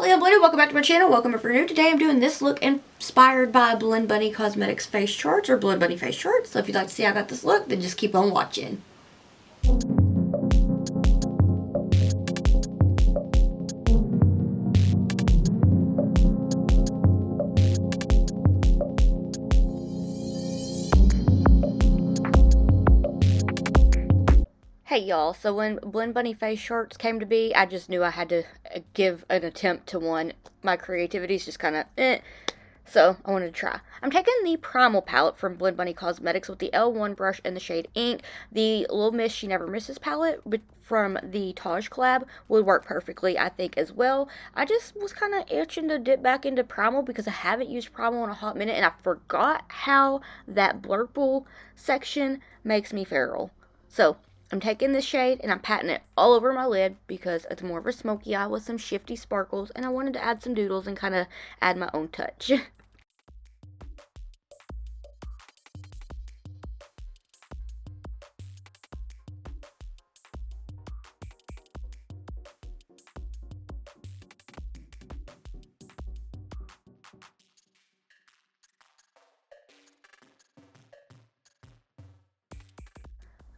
Hello, Blended. Welcome back to my channel. Welcome if you're new. Today I'm doing this look inspired by Blend Bunny Cosmetics face charts or Blend Bunny face charts. So if you'd like to see how I got this look, then just keep on watching. Hey y'all, so when Blend Bunny face charts came to be, I just knew I had to give an attempt to one. My creativity's just kind of so I wanted to try. I'm taking the Primal palette from Blend Bunny Cosmetics with the L1 brush and the shade Ink. The Little Miss She Never Misses palette from the Taj collab would work perfectly, I think, as well. I just was kind of itching to dip back into Primal because I haven't used Primal in a hot minute, and I forgot how that blurple section makes me feral. So I'm taking this shade and I'm patting it all over my lid because it's more of a smoky eye with some shifty sparkles, and I wanted to add some doodles and kind of add my own touch.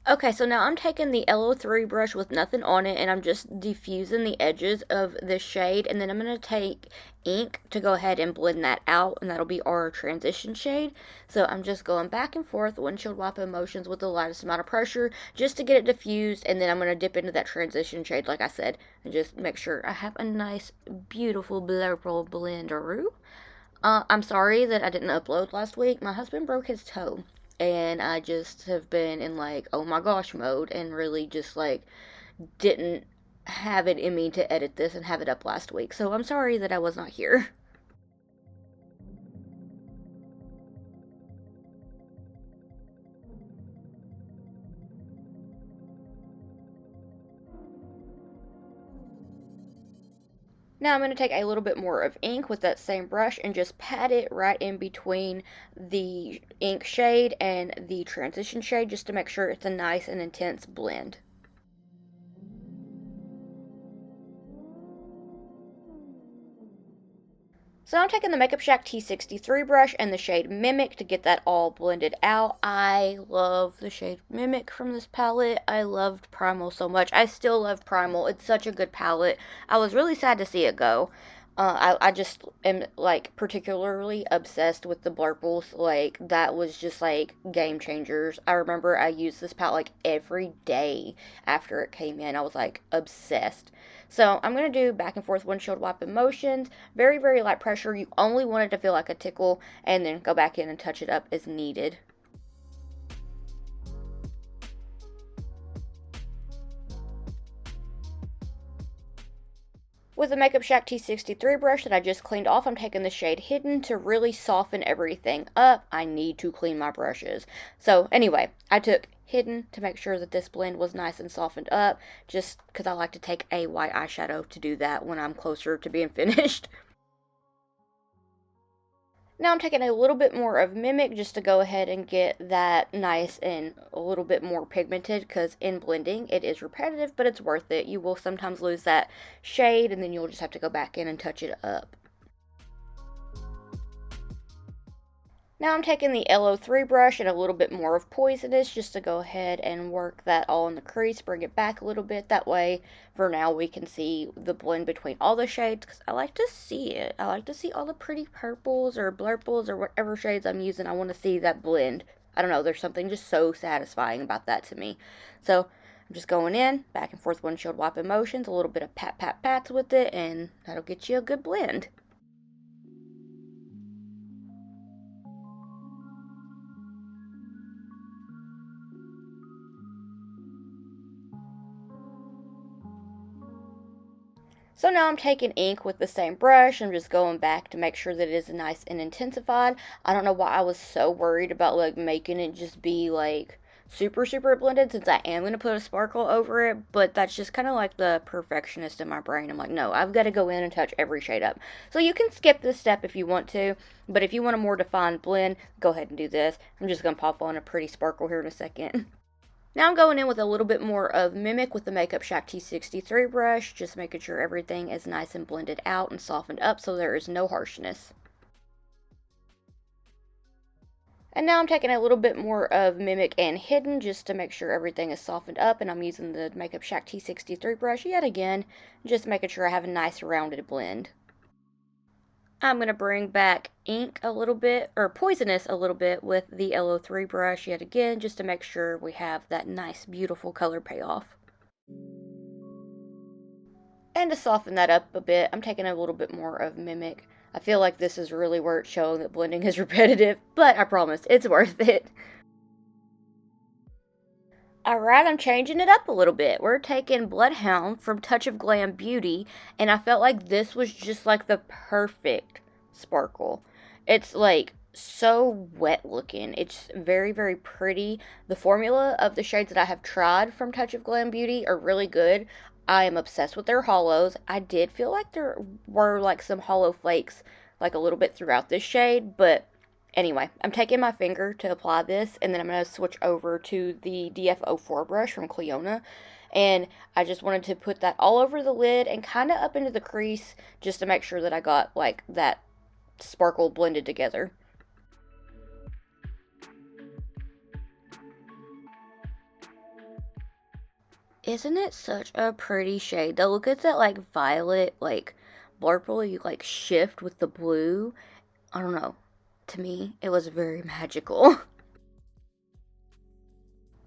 Okay, so now I'm taking the LO3 brush with nothing on it, and I'm just diffusing the edges of this shade, and then I'm going to take ink to go ahead and blend that out, and that'll be our transition shade. So I'm just going back and forth, windshield wiping motions with the lightest amount of pressure, just to get it diffused, and then I'm going to dip into that transition shade, like I said, and just make sure I have a nice, beautiful blurple blenderoo. I'm sorry that I didn't upload last week. My husband broke his toe, and I just have been in like, oh my gosh mode, and really just like didn't have it in me to edit this and have it up last week. So I'm sorry that I was not here. Now I'm going to take a little bit more of ink with that same brush and just pat it right in between the ink shade and the transition shade, just to make sure it's a nice and intense blend. So I'm taking the Makeup Shack T63 brush and the shade Mimic to get that all blended out. I love the shade Mimic from this palette. I loved Primal so much. I still love Primal. It's such a good palette. I was really sad to see it go. I just am, like, particularly obsessed with the blurples. Like, that was just, like, game changers. I remember I used this palette, like, every day after it came in. I was, like, obsessed. So I'm going to do back and forth windshield wiping motions. Very, very light pressure. You only want it to feel like a tickle, and then go back in and touch it up as needed. With the Makeup Shack T63 brush that I just cleaned off, I'm taking the shade Hidden to really soften everything up. I need to clean my brushes. So anyway, I took Hidden to make sure that this blend was nice and softened up, just because I like to take a white eyeshadow to do that when I'm closer to being finished. Now I'm taking a little bit more of Mimic just to go ahead and get that nice and a little bit more pigmented, because in blending it is repetitive, but it's worth it. You will sometimes lose that shade, and then you'll just have to go back in and touch it up. Now I'm taking the LO3 brush and a little bit more of Poisonous just to go ahead and work that all in the crease, bring it back a little bit. That way, for now, we can see the blend between all the shades, because I like to see it. I like to see all the pretty purples or blurples or whatever shades I'm using. I want to see that blend. I don't know, there's something just so satisfying about that to me. So I'm just going in, back and forth windshield wiping motions, a little bit of pat, pat, pats with it, and that'll get you a good blend. So now I'm taking ink with the same brush. I'm just going back to make sure that it is nice and intensified. I don't know why I was so worried about like making it just be like super, super blended, since I am going to put a sparkle over it, but that's just kind of like the perfectionist in my brain. I'm like, no, I've got to go in and touch every shade up. So you can skip this step if you want to, but if you want a more defined blend, go ahead and do this. I'm just going to pop on a pretty sparkle here in a second. Now I'm going in with a little bit more of Mimic with the Makeup Shack T63 brush, just making sure everything is nice and blended out and softened up so there is no harshness. And now I'm taking a little bit more of Mimic and Hidden just to make sure everything is softened up, and I'm using the Makeup Shack T63 brush yet again, just making sure I have a nice rounded blend. I'm going to bring back ink a little bit, or Poisonous a little bit, with the LO3 brush yet again, just to make sure we have that nice, beautiful color payoff. And to soften that up a bit, I'm taking a little bit more of Mimic. I feel like this is really where it's showing that blending is repetitive, but I promise, it's worth it. Alright, I'm changing it up a little bit. We're taking Bloodhound from Touch of Glam Beauty, and I felt like this was just like the perfect sparkle. It's like so wet looking. It's very, very pretty. The formula of the shades that I have tried from Touch of Glam Beauty are really good. I am obsessed with their hollows. I did feel like there were like some hollow flakes like a little bit throughout this shade, but anyway, I'm taking my finger to apply this, and then I'm going to switch over to the DF04 brush from Cleona, and I just wanted to put that all over the lid and kind of up into the crease just to make sure that I got like that sparkle blended together. Isn't it such a pretty shade? Though look at that like violet, like purple, you like shift with the blue. I don't know. To me, it was very magical.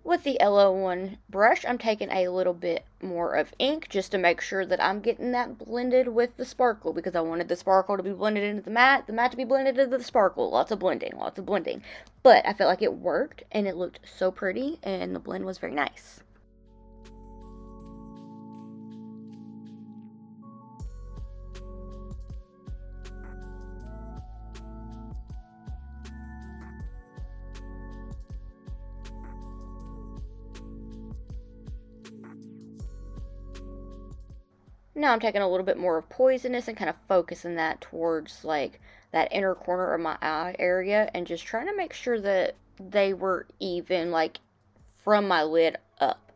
With the LO1 brush, I'm taking a little bit more of ink just to make sure that I'm getting that blended with the sparkle, because I wanted the sparkle to be blended into the matte to be blended into the sparkle. Lots of blending, lots of blending. But I felt like it worked, and it looked so pretty, and the blend was very nice. Now I'm taking a little bit more of Poisonous and kind of focusing that towards like that inner corner of my eye area, and just trying to make sure that they were even like from my lid up,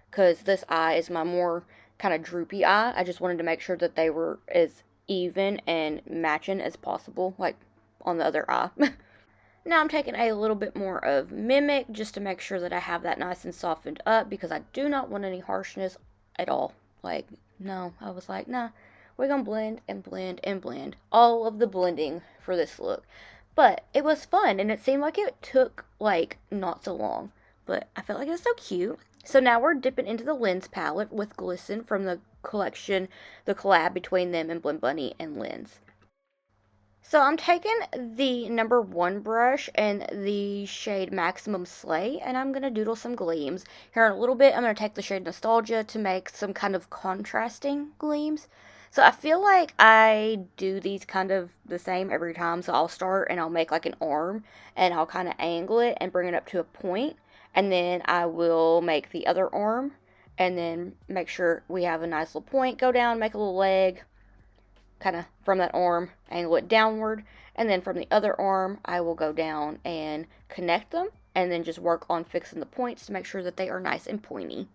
because this eye is my more kind of droopy eye. I just wanted to make sure that they were as even and matching as possible, like on the other eye. Now I'm taking a little bit more of Mimic just to make sure that I have that nice and softened up, because I do not want any harshness at all. Like, no, I was like, nah, we're gonna blend and blend and blend. All of the blending for this look. But it was fun, and it seemed like it took, like, not so long. But I felt like it was so cute. So now we're dipping into the Lens palette with Glisten from the collection, the collab between them and Blend Bunny and Lens. So I'm taking the number 1 brush and the shade Maximum Slay, and I'm going to doodle some gleams. Here in a little bit, I'm going to take the shade Nostalgia to make some kind of contrasting gleams. So I feel like I do these kind of the same every time. So I'll start and I'll make like an arm, and I'll kind of angle it and bring it up to a point. And then I will make the other arm, and then make sure we have a nice little point, go down, make a little leg, kind of from that arm, angle it downward, and then from the other arm, I will go down and connect them, and then just work on fixing the points to make sure that they are nice and pointy.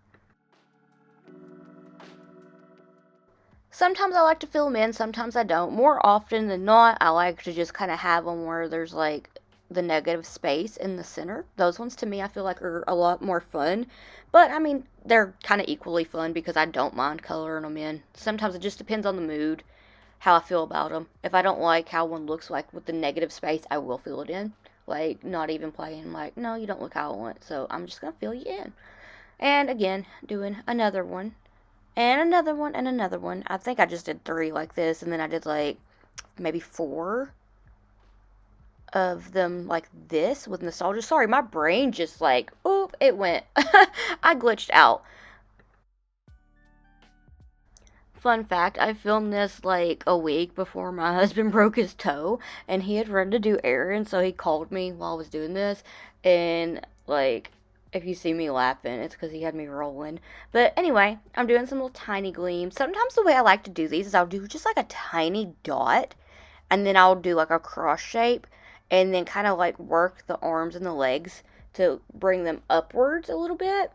Sometimes I like to fill them in, sometimes I don't. More often than not, I like to just kind of have them where there's like the negative space in the center. Those ones to me I feel like are a lot more fun. But I mean, they're kind of equally fun because I don't mind coloring them in. Sometimes it just depends on the mood, how I feel about them. If I don't like how one looks like with the negative space, I will fill it in. Like, not even playing like, no, you don't look how I want, so I'm just going to fill you in. And again, doing another one, and another one, and another one. I think I just did 3 like this, and then I did like maybe 4 of them like this with Nostalgia. Sorry, my brain just like, oop, it went. I glitched out. Fun fact, I filmed this like a week before my husband broke his toe, and he had run to do errands, so he called me while I was doing this, and like, if you see me laughing, it's because he had me rolling. But anyway, I'm doing some little tiny gleams. Sometimes the way I like to do these is I'll do just like a tiny dot, and then I'll do like a cross shape, and then kind of like work the arms and the legs to bring them upwards a little bit.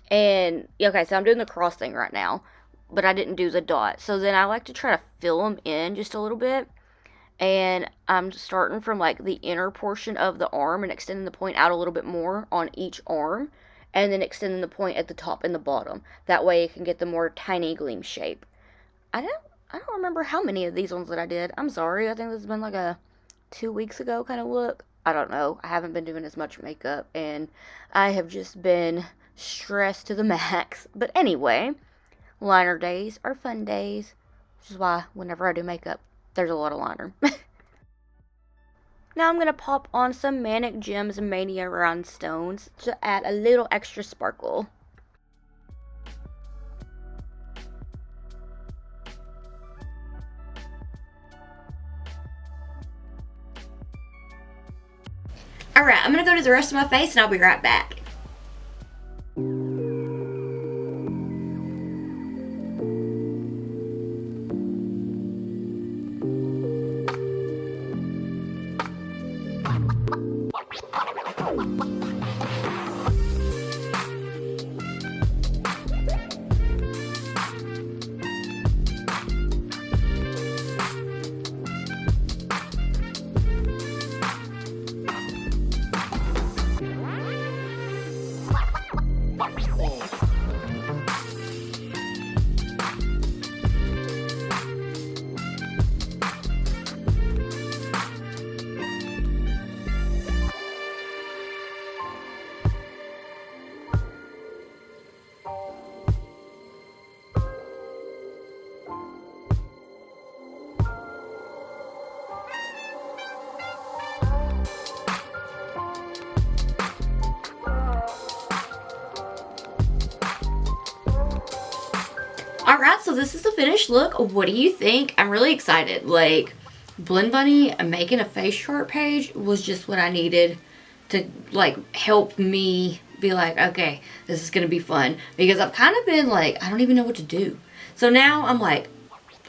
And, okay, so I'm doing the cross thing right now, but I didn't do the dot. So then I like to try to fill them in just a little bit. And I'm starting from like the inner portion of the arm and extending the point out a little bit more on each arm. And then extending the point at the top and the bottom. That way it can get the more tiny gleam shape. I don't I don't remember how many of these ones that I did. I'm sorry. I think this has been like a 2 weeks ago kind of look. I don't know. I haven't been doing as much makeup and I have just been stressed to the max. But anyway, liner days are fun days, which is why whenever I do makeup, there's a lot of liner. Now I'm going to pop on some Manic Gems Mania Rhinestones to add a little extra sparkle. Alright, I'm going to go to the rest of my face and I'll be right back. Alright, so this is the finished look. What do you think? I'm really excited. Like, Blend Bunny making a face chart page was just what I needed to, like, help me be like, okay, this is going to be fun. Because I've kind of been like, I don't even know what to do. So now I'm like,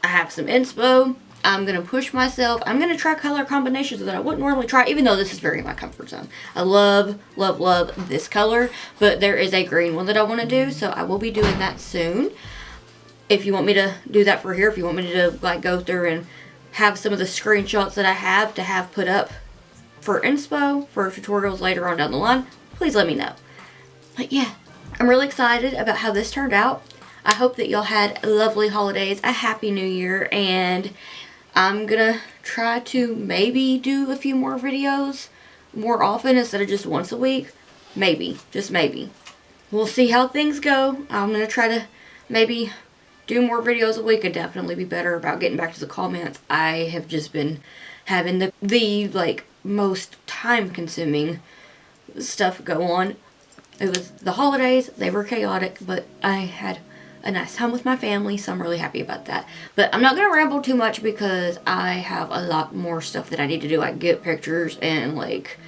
I have some inspo. I'm going to push myself. I'm going to try color combinations that I wouldn't normally try, even though this is very in my comfort zone. I love, love, love this color. But there is a green one that I want to do, so I will be doing that soon. If you want me to do that for here, if you want me to like go through and have some of the screenshots that I have to have put up for inspo, for tutorials later on down the line, please let me know. But yeah, I'm really excited about how this turned out. I hope that y'all had lovely holidays, a happy new year, and I'm gonna try to maybe do a few more videos more often instead of just once a week. Maybe, just maybe. We'll see how things go. I'm gonna try to maybe do more videos a week. I'd definitely be better about getting back to the comments. I have just been having the like most time consuming stuff go on. It was the holidays, they were chaotic, but I had a nice time with my family, so I'm really happy about that. But I'm not going to ramble too much because I have a lot more stuff that I need to do, like get pictures and like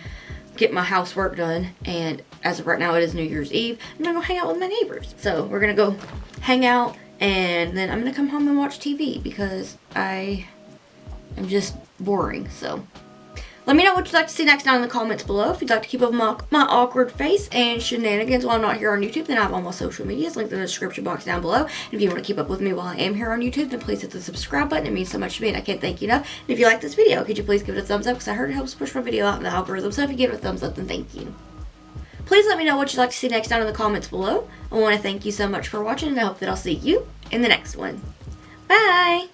get my housework done. And as of right now, it is New Year's Eve. I'm going to go hang out with my neighbors. So we're going to go hang out. And then I'm going to come home and watch TV because I am just boring. So let me know what you'd like to see next down in the comments below. If you'd like to keep up with my awkward face and shenanigans while I'm not here on YouTube, then I have all my social medias linked in the description box down below. And if you want to keep up with me while I am here on YouTube, then please hit the subscribe button. It means so much to me and I can't thank you enough. And if you like this video, could you please give it a thumbs up because I heard it helps push my video out in the algorithm. So if you give it a thumbs up, then thank you. Please let me know what you'd like to see next down in the comments below. I want to thank you so much for watching and I hope that I'll see you in the next one. Bye!